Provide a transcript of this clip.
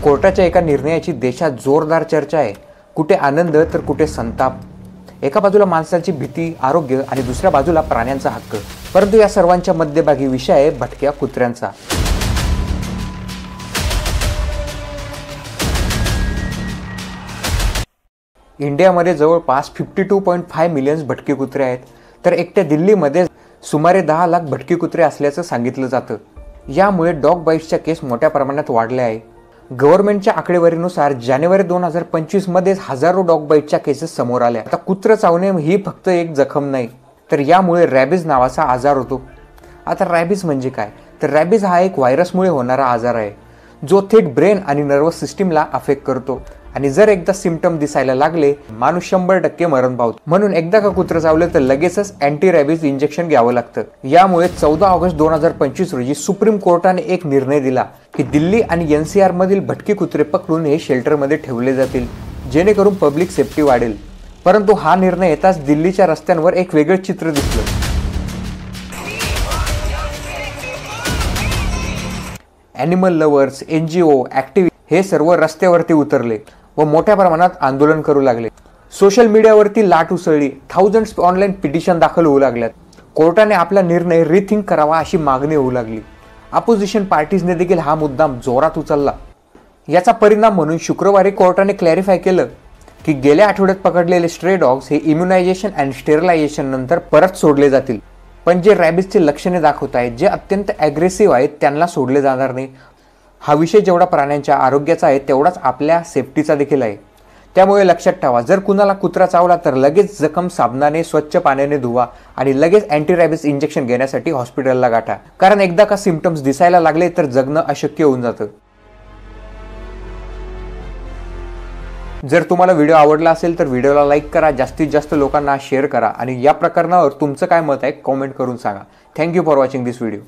कोर्टाच्या एका निर्णयाची देशात जोरदार चर्चा आहे। कुठे आनंद तर कुठे संताप। एका बाजूला माणसाची भीती, आरोग्य आणि दुसऱ्या बाजूला प्राण्यांचा हक्क। परंतु या सर्वांच्या मध्यभागी विषय आहे भटक्या कुत्र्यांचा। इंडियामध्ये जवळपास 52.5 मिलियन भटके कुत्रे आहेत, तर एकट्या दिल्लीमध्ये सुमारे 10 लाख भटके कुत्रे असल्याचं सांगितलं जातं। यामुळे डॉग बाईट्सच्या केस मोठ्या प्रमाणात वाढल्या आहे। गव्हर्नमेंटच्या आकडेवारीनुसार जानेवारी 2025 मध्ये हजारो डॉग बाईटच्या केसेस समोर आल्या। आता कुत्र चावणे ही फक्त एक जखम नाही, तर यामुळे रॅबिज नावाचा आजार होतो। आता रॅबिज म्हणजे काय? तर रॅबिज हा एक व्हायरसमुळे होणारा आजार आहे, जो थेट ब्रेन आणि नर्वस सिस्टीमला अफेक्ट करतो आणि जर एकदा सिम्पटम दिसायला लागले माणूस 100% मरण पावतो। म्हणून एकदा का कुत्र चावले तर लगेचच अँटी रॅबिज इंजेक्शन घ्यावं लागतं। यामुळे 14 ऑगस्ट 2025 रोजी सुप्रीम कोर्टाने एक निर्णय दिला की दिल्ली आणि NCR मधील भटके कुत्रे पकडून हे शेल्टरमध्ये ठेवले जातील, जेणेकरून पब्लिक सेफ्टी वाढेल। परंतु हा निर्णय येताच दिल्लीच्या रस्त्यांवर एक वेगळं चित्र दिसलं। ॲनिमल लव्हर्स, NGO, ॲक्टिव्हिस्ट हे सर्व रस्त्यावरती उतरले व मोठ्या प्रमाणात आंदोलन करू लागले। सोशल मीडियावरती लाट उसळली, थाउजंड्स ऑनलाईन पिटिशन दाखल होऊ लागल्यात। कोर्टाने आपला निर्णय रिथिंक करावा अशी मागणी होऊ लागली। अपोजिशन पार्टीजने देखील हा मुद्दा जोरात उचलला। याचा परिणाम म्हणून शुक्रवारी कोर्टाने क्लॅरिफाय केलं की गेल्या आठवड्यात पकडलेले स्ट्रे डॉग्स हे इम्युनायझेशन आणि स्टेरिलायझेशन नंतर परत सोडले जातील, पण जे रॅबिजची लक्षणे दाखवत आहेत, जे अत्यंत ॲग्रेसिव्ह आहेत, त्यांना सोडले जाणार नाही। हा विषय जेवढा प्राण्यांच्या आरोग्याचा आहे तेवढाच आपल्या सेफ्टीचा देखील आहे। त्यामुळे लक्षात ठेवा, जर कुणाला कुत्रा चावला तर लगेच जखम साबणाने स्वच्छ पाण्याने धुवा आणि लगेच अँटी रॅबिज इंजेक्शन घेण्यासाठी हॉस्पिटलला गाठा, कारण एकदा का सिम्पटम्स दिसायला लागले तर जगणं अशक्य होऊन जातं। जर तुम्हाला व्हिडिओ आवडला असेल तर व्हिडिओला लाईक करा, जास्तीत जास्त लोकांना शेअर करा आणि या प्रकरणावर तुमचं काय मत आहे कमेंट करून सांगा। Thank you for watching this video.